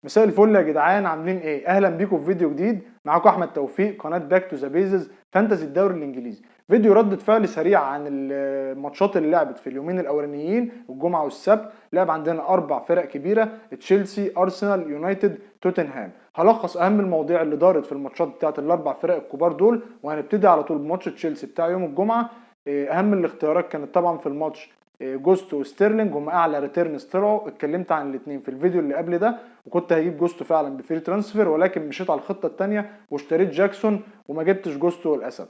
مساء الفل يا جدعان، عاملين ايه؟ اهلا بيكم في فيديو جديد. معاكم احمد توفيق، قناه باك تو ذا بيزز فانتزي الدوري الانجليزي. فيديو ردة فعل سريع عن الماتشات اللي لعبت في اليومين الاولانيين، الجمعه والسبت. لعب عندنا 4 فرق كبيره: تشيلسي، ارسنال، يونايتد، توتنهام. هلخص اهم المواضيع اللي دارت في الماتشات بتاعت ال4 فرق الكبار دول، وهنبتدي على طول بماتش تشيلسي بتاع يوم الجمعه. اهم الاختيارات كانت طبعا في الماتش جوستو وستيرلينج، هم اعلى ريتيرنز طلعوا. اتكلمت عن الاثنين في الفيديو اللي قبل ده، وكنت هجيب جوستو فعلا بفري ترانسفير، ولكن مشيت على الخطه الثانيه واشتريت جاكسون وما جبتش جوستو للاسف.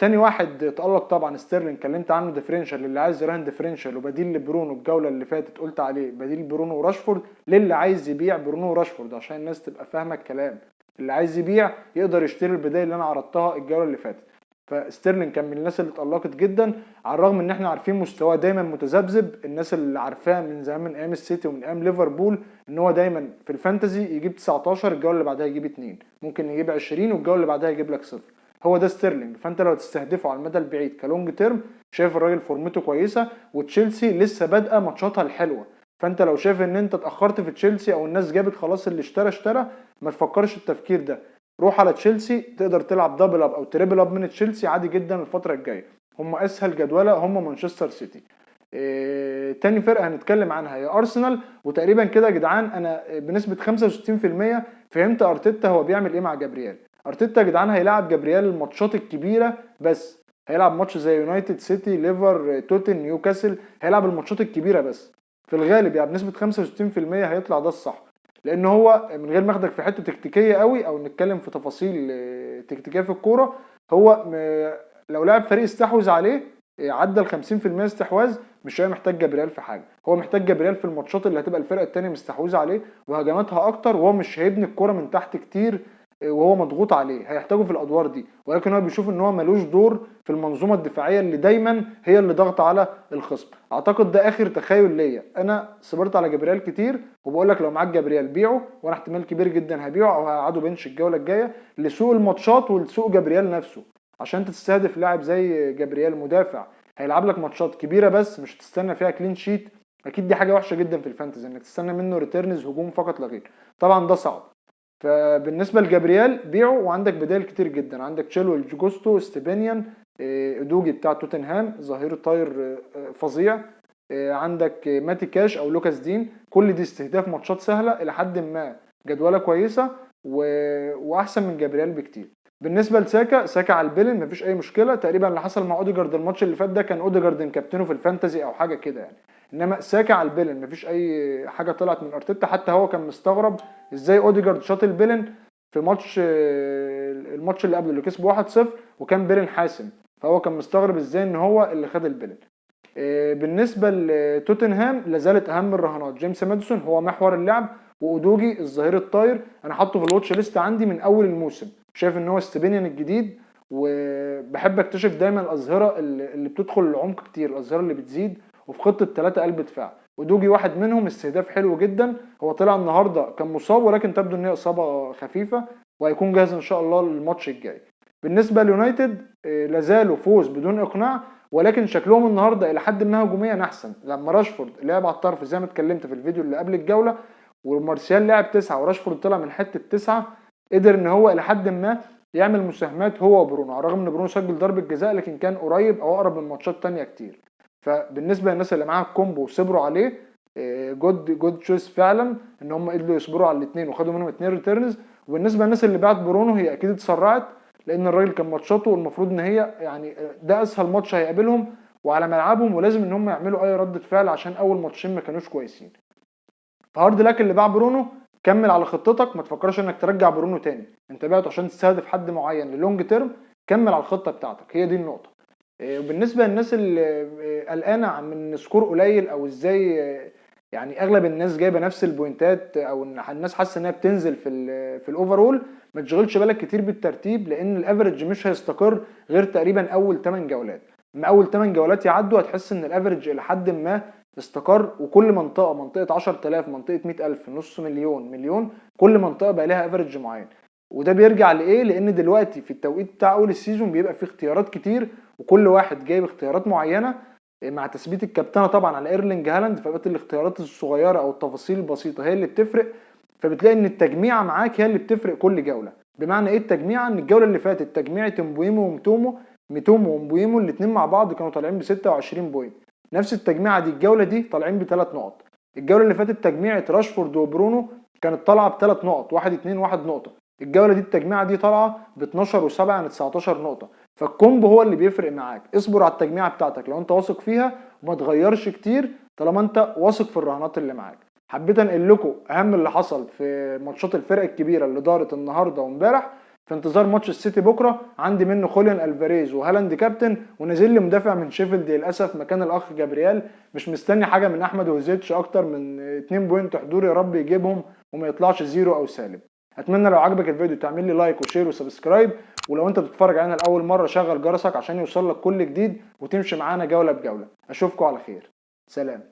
تاني واحد تألق طبعا ستيرلينج، اتكلمت عنه ديفرنشال اللي عايز يراهن ديفرنشال وبديل لبرونو. الجوله اللي فاتت قلت عليه بديل برونو وراشفورد للي عايز يبيع برونو وراشفورد، عشان الناس تبقى فاهمه الكلام. اللي عايز يبيع يقدر يشتري البدايل اللي انا عرضتها الجوله اللي فاتت. فستيرلينج كان من الناس اللي اتألقت جدا، على الرغم ان احنا عارفين مستواه دايما متذبذب. الناس اللي عارفاه من زمان، من ايام السيتي ومن ايام ليفربول، ان هو دايما في الفانتزي يجيب 19، الجوله اللي بعدها يجيب 2، ممكن يجيب 20 والجوله اللي بعدها يجيب لك 0. هو ده ستيرلينج. فانت لو تستهدفه على المدى البعيد كلونج تيرم، شايف الراجل فورمته كويسه، وتشيلسي لسه بادئه ماتشاتها الحلوه. فانت لو شايف ان انت اتاخرت في تشيلسي او الناس جابت خلاص اللي اشترى، ما تفكرش التفكير ده. روح على تشيلسي، تقدر تلعب دبل اب او تريبل اب من تشيلسي عادي جدا الفتره الجايه. هم اسهل جدوله هم مانشستر سيتي. تاني فرقه هنتكلم عنها هي ارسنال. وتقريبا كده يا جدعان انا بنسبه 65% فهمت ارتيتا هو بيعمل ايه مع جابرييل. ارتيتا يا جدعان هيلاعب جابرييل الماتشات الكبيره بس. هيلعب ماتش زي يونايتد، سيتي، ليفر، توتن، نيوكاسل. هيلعب الماتشات الكبيره بس. في الغالب يعني بنسبه 65% هيطلع ده الصح، لان هو من غير ما اخدك في حته تكتيكيه قوي او نتكلم في تفاصيل تكتيكيه في الكوره، هو لو لاعب فريق استحوذ عليه عدى ال 50% استحواذ، مش هي محتاج جابريال في حاجه. هو محتاج جابريال في الماتشات اللي هتبقى الفرقه الثانيه مستحوذه عليه وهجماتها اكتر، وهو مش هيبني الكوره من تحت كتير وهو مضغوط عليه. هيحتاجه في الادوار دي، ولكن هو بيشوف ان هو ملوش دور في المنظومه الدفاعيه اللي دايما هي اللي ضغط على الخصم. اعتقد ده اخر تخيل ليا. انا صبرت على جابريال كتير، وبقول لك لو معاك جابريال بيعه، وانا احتمال كبير جدا هبيعه او هقعده بنش الجوله الجايه لسوق الماتشات ولسوق جابريال نفسه. عشان انت تستهدف لاعب زي جابريال مدافع هيلعب لك ماتشات كبيره بس مش هتستنى فيها كلين شيت. اكيد دي حاجه وحشه جدا في الفانتزي انك تستنى منه ريتيرنز هجوم فقط لا غير. طبعا ده صعب. فبالنسبه لجابريال بيعه، وعندك بدائل كتير جدا. عندك تشيلويل، جوستو، ستيبانيان، ادوجي بتاع توتنهام ظهير الطاير فظيع. عندك ماتي كاش او لوكاس دين. كل دي استهداف ماتشات سهله الى حد ما، جدوله كويسه واحسن من جابريال بكتير. بالنسبه لساكا، ساكا على البيلن مفيش اي مشكله. تقريبا اللي حصل مع اوديجارد الماتش اللي فات ده كان اوديجارد مكابتنه في الفانتزي او حاجه كده يعني. انما ساكا على البيلن مفيش اي حاجه طلعت من ارتيتا. حتى هو كان مستغرب ازاي اوديجارد شاط البيلن في ماتش الماتش اللي قبله اللي كسبه 1-0 وكان بيلن حاسم. فهو كان مستغرب ازاي ان هو اللي خد البيلن. بالنسبه لتوتنهام لازالت اهم الرهانات جيمس ماديسون، هو محور اللعب، واودوجي الظهير الطاير. انا حاطه في الواتش ليست عندي من اول الموسم. شايف ان هو ستيبينيان الجديد، وبحب اكتشف دايما الاظهره اللي بتدخل العمق كتير، الاظهره اللي بتزيد. وفي خطه 3 قلب دفاع ودوجي واحد منهم. استهداف حلو جدا. هو طلع النهارده كان مصاب، ولكن تبدو ان هي اصابه خفيفه وهيكون جاهز ان شاء الله للماتش الجاي. بالنسبه ليونايتد لازالوا فوز بدون اقناع، ولكن شكلهم النهارده الى حد ما هجوميا احسن. لما راشفورد لعب على الطرف زي ما اتكلمت في الفيديو اللي قبل الجوله، ومارسيال لعب 9 وراشفورد طلع من حته 9، قدر ان هو الى حد ما يعمل مساهمات هو وبرونو، على الرغم ان برونو سجل ضربه جزاء لكن كان قريب او اقرب من ماتشات تانية كتير. فبالنسبه للناس اللي معاها الكومبو وصبروا عليه، جود تشويس فعلا ان هم قدروا يصبروا على الاثنين وخدوا منهم 2 ريتيرنز. وبالنسبه للناس اللي باعت برونو، هي اكيد اتسرعت، لان الراجل كان ماتشاته والمفروض ان هي يعني ده اسهل ماتش هيقابلهم وعلى ملعبهم، ولازم ان هم يعملوا اي ردة فعل عشان اول ماتشين ما كانوش كويسين. فهارد لك اللي باع برونو، كمل على خطتك. ما تفكرش انك ترجع برونو تاني. انت بعته عشان تستهدف حد معين للونج تيرم، كمل على الخطه بتاعتك. هي دي النقطه. وبالنسبه للناس اللي قلقانه من سكور قليل او ازاي يعني اغلب الناس جايبه نفس البوينتات، او ان الناس حاسه انها بتنزل في الاوفرول، ما تشغلش بالك كتير بالترتيب، لان الافرج مش هيستقر غير تقريبا اول 8 جولات. من اول 8 جولات يعدوا هتحس ان الافرج الى حد ما استقر. وكل منطقه 10000، منطقه 100000، نص مليون، مليون، كل منطقه بقى لها افرج معين. وده بيرجع لايه؟ لان دلوقتي في التوقيت بتاع اول السيزون بيبقى فيه اختيارات كتير، وكل واحد جايب اختيارات معينه مع تثبيت الكابتنه طبعا على ايرلينج هالاند. فبقت الاختيارات الصغيره او التفاصيل البسيطه هي اللي بتفرق فبتلاقي ان التجميعه معاك هي اللي بتفرق كل جوله. بمعنى ايه التجميعه؟ ان الجوله اللي فاتت تجميعه امبويمو ميتومو ومبويمو الاثنين مع بعض كانوا طالعين ب 26 بوينت. نفس التجميعه دي الجوله دي طالعين بثلاث نقط. الجوله اللي فاتت تجميعه راشفورد وبرونو كانت طالعه بثلاث نقط، 1 2 1 نقطه. الجوله دي التجميعه دي طالعه ب 12 و7 يعني 19 نقطه. فالكومبو هو اللي بيفرق معاك. اصبر على التجميعه بتاعتك لو انت واثق فيها وما تغيرش كتير طالما انت واثق في الرهانات اللي معاك. حبيت انقل لكم اهم اللي حصل في ماتشات الفرق الكبيره اللي دارت النهارده وامبارح. في انتظار ماتش السيتي بكره، عندي منه خوليان الفاريز وهالاند كابتن، ونزل لي مدافع من شيفيلد للاسف مكان الاخ جابرييل. مش مستني حاجه من احمد وزيتش اكتر من 2 بوينت حضور، يا رب يجيبهم وما يطلعش زيرو او سالب. اتمنى لو عجبك الفيديو تعمل لي لايك وشير وسبسكرايب، ولو انت بتتفرج علينا لاول مره شغل جرسك عشان يوصل لك كل جديد وتمشي معانا جوله بجوله. اشوفكم على خير، سلام.